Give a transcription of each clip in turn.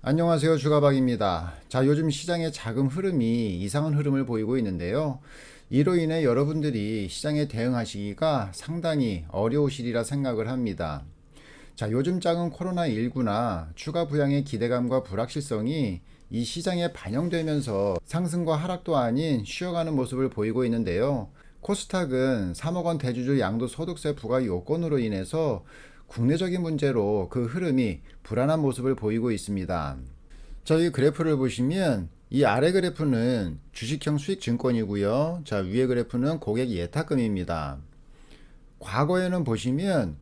안녕하세요. 주가박입니다. 자, 요즘 시장의 자금 흐름이 이상한 흐름을 보이고 있는데요. 이로 인해 여러분들이 시장에 대응하시기가 상당히 어려우시리라 생각을 합니다. 자, 요즘 작은 코로나19나 추가 부양의 기대감과 불확실성이 이 시장에 반영되면서 상승과 하락도 아닌 쉬어가는 모습을 보이고 있는데요. 코스닥은 3억 원 대주주 양도소득세 부과 요건으로 인해서 국내적인 문제로 그 흐름이 불안한 모습을 보이고 있습니다. 자, 이 그래프를 보시면 이 아래 그래프는 주식형 수익증권이고요. 자, 위에 그래프는 고객 예탁금입니다. 과거에는 보시면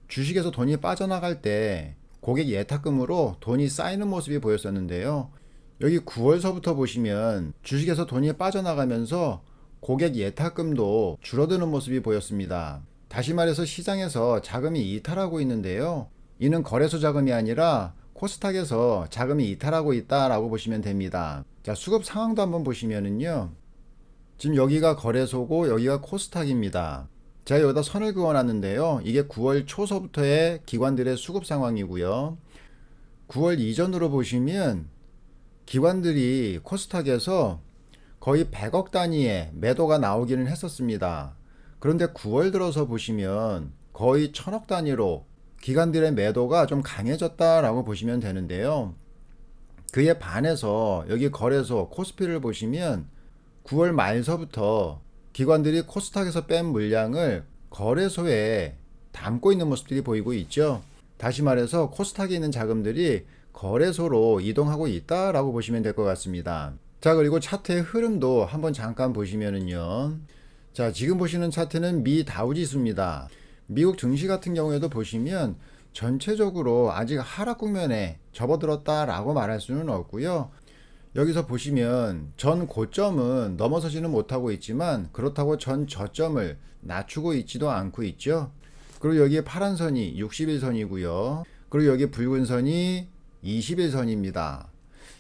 주식에서 돈이 빠져나갈 때 고객 예탁금으로 돈이 쌓이는 모습이 보였었는데요. 여기 9월서부터 보시면 주식에서 돈이 빠져나가면서 고객 예탁금도 줄어드는 모습이 보였습니다. 다시 말해서 시장에서 자금이 이탈하고 있는데요. 이는 거래소 자금이 아니라 코스닥에서 자금이 이탈하고 있다라고 보시면 됩니다. 자, 수급 상황도 한번 보시면은요. 지금 여기가 거래소고 여기가 코스닥입니다. 제가 여기다 선을 그어놨는데요. 이게 9월 초서부터의 기관들의 수급 상황이고요. 9월 이전으로 보시면 기관들이 코스닥에서 거의 100억 단위의 매도가 나오기는 했었습니다. 그런데 9월 들어서 보시면 거의 1000억 단위로 기관들의 매도가 좀 강해졌다라고 보시면 되는데요. 그에 반해서 여기 거래소 코스피를 보시면 9월 말서부터 기관들이 코스닥에서 뺀 물량을 거래소에 담고 있는 모습들이 보이고 있죠. 다시 말해서 코스닥에 있는 자금들이 거래소로 이동하고 있다라고 보시면 될 것 같습니다. 자, 그리고 차트의 흐름도 한번 잠깐 보시면은요. 자, 지금 보시는 차트는 미 다우지수입니다. 미국 증시 같은 경우에도 보시면 전체적으로 아직 하락 국면에 접어들었다라고 말할 수는 없고요. 여기서 보시면 전 고점은 넘어서지는 못하고 있지만 그렇다고 전 저점을 낮추고 있지도 않고 있죠. 그리고 여기에 파란 선이 60일선이고요. 그리고 여기 붉은 선이 20일선입니다.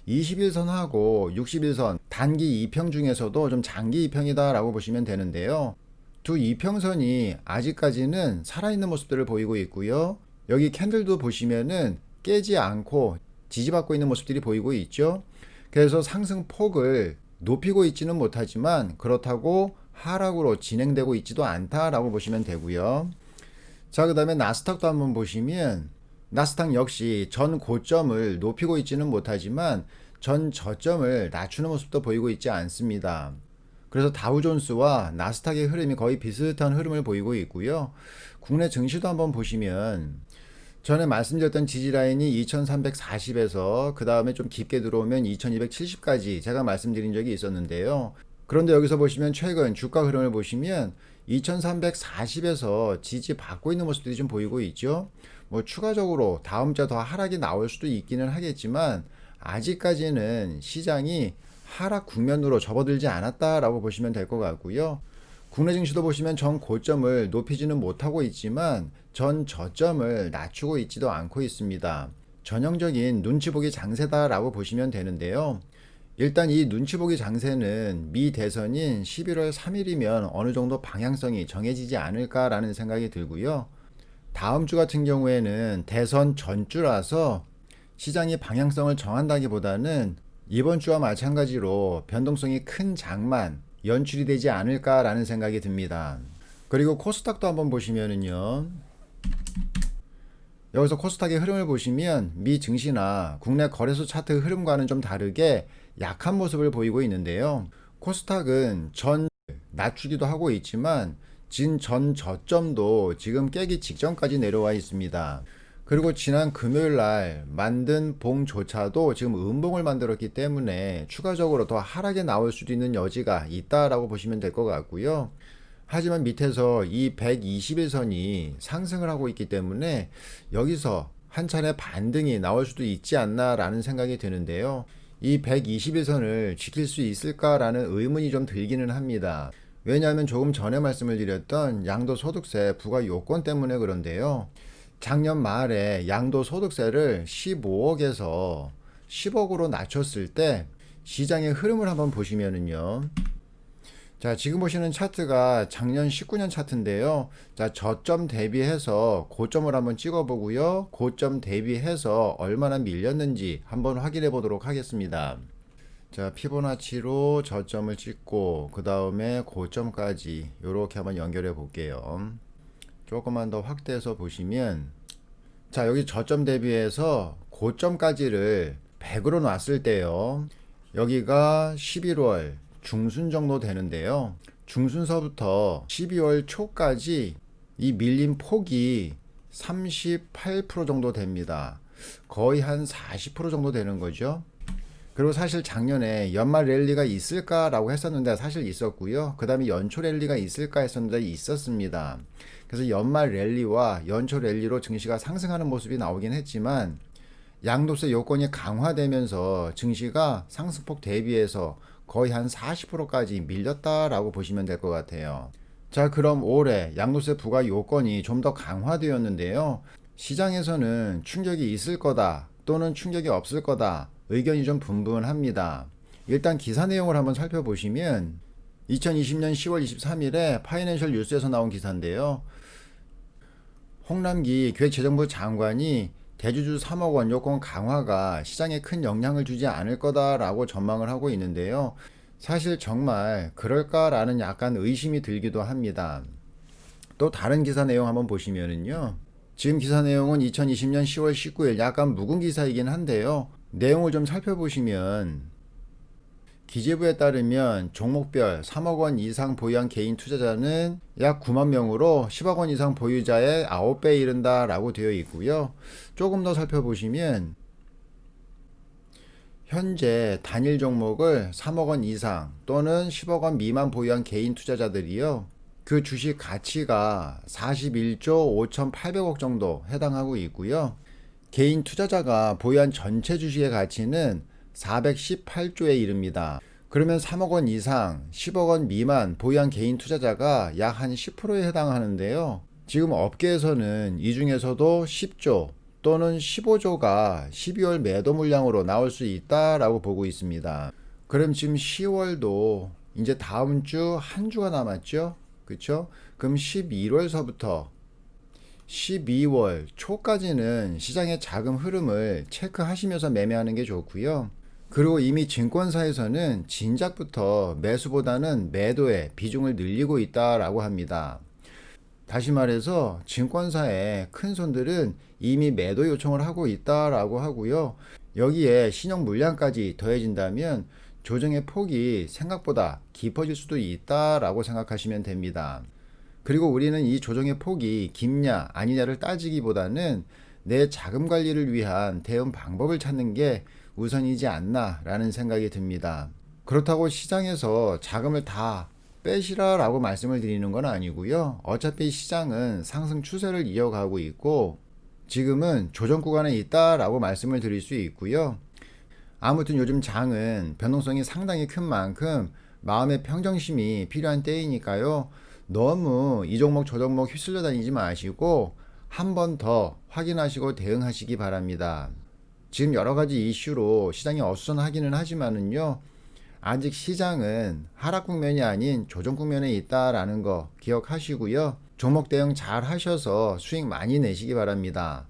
21선하고 61선 단기 이평 중에서도 좀 장기 이평이다 라고 보시면 되는데요. 두 이평선이 아직까지는 살아있는 모습들을 보이고 있고요. 여기 캔들도 보시면은 깨지 않고 지지받고 있는 모습들이 보이고 있죠. 그래서 상승폭을 높이고 있지는 못하지만 그렇다고 하락으로 진행되고 있지도 않다라고 보시면 되고요. 자, 그 다음에 나스닥도 한번 보시면 나스닥 역시 전 고점을 높이고 있지는 못하지만 전 저점을 낮추는 모습도 보이고 있지 않습니다. 그래서 다우존스와 나스닥의 흐름이 거의 비슷한 흐름을 보이고 있고요. 국내 증시도 한번 보시면 전에 말씀드렸던 지지라인이 2340에서 그 다음에 좀 깊게 들어오면 2270까지 제가 말씀드린 적이 있었는데요. 그런데 여기서 보시면 최근 주가 흐름을 보시면 2340에서 지지받고 있는 모습들이 좀 보이고 있죠. 뭐 추가적으로 다음 주에 더 하락이 나올 수도 있기는 하겠지만 아직까지는 시장이 하락 국면으로 접어들지 않았다라고 보시면 될 것 같고요. 국내 증시도 보시면 전 고점을 높이지는 못하고 있지만 전 저점을 낮추고 있지도 않고 있습니다. 전형적인 눈치보기 장세다라고 보시면 되는데요. 일단 이 눈치보기 장세는 미 대선인 11월 3일이면 어느 정도 방향성이 정해지지 않을까라는 생각이 들고요. 다음 주 같은 경우에는 대선 전주라서 시장이 방향성을 정한다기보다는 이번 주와 마찬가지로 변동성이 큰 장만 연출이 되지 않을까라는 생각이 듭니다. 그리고 코스닥도 한번 보시면은요. 여기서 코스닥의 흐름을 보시면 미 증시나 국내 거래소 차트 흐름과는 좀 다르게 약한 모습을 보이고 있는데요. 코스닥은 전 낮추기도 하고 있지만 전 저점도 지금 깨기 직전까지 내려와 있습니다. 그리고 지난 금요일 날 만든 봉조차도 지금 음봉을 만들었기 때문에 추가적으로 더 하락에 나올 수도 있는 여지가 있다라고 보시면 될 것 같고요. 하지만 밑에서 이 121선이 상승을 하고 있기 때문에 여기서 한 차례 반등이 나올 수도 있지 않나라는 생각이 드는데요. 이 121선을 지킬 수 있을까라는 의문이 좀 들기는 합니다. 왜냐하면 조금 전에 말씀을 드렸던 양도소득세 부과 요건 때문에 그런데요. 작년 말에 양도소득세를 15억에서 10억으로 낮췄을 때 시장의 흐름을 한번 보시면은요. 자, 지금 보시는 차트가 작년 19년 차트인데요. 자, 저점 대비해서 고점을 한번 찍어 보고요. 고점 대비해서 얼마나 밀렸는지 한번 확인해 보도록 하겠습니다. 자, 피보나치로 저점을 찍고 그 다음에 고점까지 이렇게 한번 연결해 볼게요. 조금만 더 확대해서 보시면, 자, 여기 저점 대비해서 고점까지를 100으로 놨을 때요. 여기가 11월 중순 정도 되는데요. 중순서부터 12월 초까지 이 밀린 폭이 38% 정도 됩니다. 거의 한 40% 정도 되는 거죠. 그리고 사실 작년에 연말 랠리가 있을까라고 했었는데 사실 있었고요. 그 다음에 연초 랠리가 있을까 했었는데 있었습니다. 그래서 연말 랠리와 연초 랠리로 증시가 상승하는 모습이 나오긴 했지만 양도세 요건이 강화되면서 증시가 상승폭 대비해서 거의 한 40%까지 밀렸다라고 보시면 될 것 같아요. 자, 그럼 올해 양도세 부과 요건이 좀 더 강화되었는데요. 시장에서는 충격이 있을 거다 또는 충격이 없을 거다 의견이 좀 분분합니다. 일단 기사 내용을 한번 살펴보시면 2020년 10월 23일에 파이낸셜 뉴스에서 나온 기사인데요. 홍남기 기획재정부 장관이 대주주 3억 원 요건 강화가 시장에 큰 영향을 주지 않을 거다라고 전망을 하고 있는데요. 사실 정말 그럴까라는 약간 의심이 들기도 합니다. 또 다른 기사 내용 한번 보시면은요. 지금 기사 내용은 2020년 10월 19일 약간 묵은 기사이긴 한데요. 내용을 좀 살펴보시면 기재부에 따르면 종목별 3억 원 이상 보유한 개인 투자자는 약 9만 명으로 10억 원 이상 보유자의 9배에 이른다라고 되어 있고요. 조금 더 살펴보시면 현재 단일 종목을 3억 원 이상 또는 10억 원 미만 보유한 개인 투자자들이요. 그 주식 가치가 41조 5,800억 정도 해당하고 있고요. 개인 투자자가 보유한 전체 주식의 가치는 418조에 이릅니다. 그러면 3억 원 이상, 10억 원 미만 보유한 개인 투자자가 약 한 10%에 해당하는데요. 지금 업계에서는 이 중에서도 10조 또는 15조가 12월 매도 물량으로 나올 수 있다라고 보고 있습니다. 그럼 지금 10월도 이제 다음 주 한 주가 남았죠? 그렇죠? 그럼 11월서부터 12월 초까지는 시장의 자금 흐름을 체크하시면서 매매하는 게 좋고요. 그리고 이미 증권사에서는 진작부터 매수보다는 매도에 비중을 늘리고 있다라고 합니다. 다시 말해서 증권사의 큰 손들은 이미 매도 요청을 하고 있다라고 하고요. 여기에 신용 물량까지 더해진다면 조정의 폭이 생각보다 깊어질 수도 있다라고 생각하시면 됩니다. 그리고 우리는 이 조정의 폭이 깊냐 아니냐를 따지기보다는 내 자금 관리를 위한 대응 방법을 찾는 게 우선이지 않나 라는 생각이 듭니다. 그렇다고 시장에서 자금을 다 빼시라라고 말씀을 드리는 건 아니고요. 어차피 시장은 상승 추세를 이어가고 있고 지금은 조정 구간에 있다라고 말씀을 드릴 수 있고요. 아무튼 요즘 장은 변동성이 상당히 큰 만큼 마음의 평정심이 필요한 때이니까요. 너무 이 종목 저 종목 휩쓸려 다니지 마시고 한 번 더 확인하시고 대응하시기 바랍니다. 지금 여러 가지 이슈로 시장이 어수선하기는 하지만은요. 아직 시장은 하락 국면이 아닌 조정 국면에 있다라는 거 기억하시고요. 종목 대응 잘 하셔서 수익 많이 내시기 바랍니다.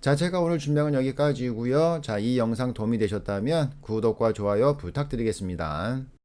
자, 제가 오늘 준비한 건 여기까지고요. 자, 이 영상 도움이 되셨다면 구독과 좋아요 부탁드리겠습니다.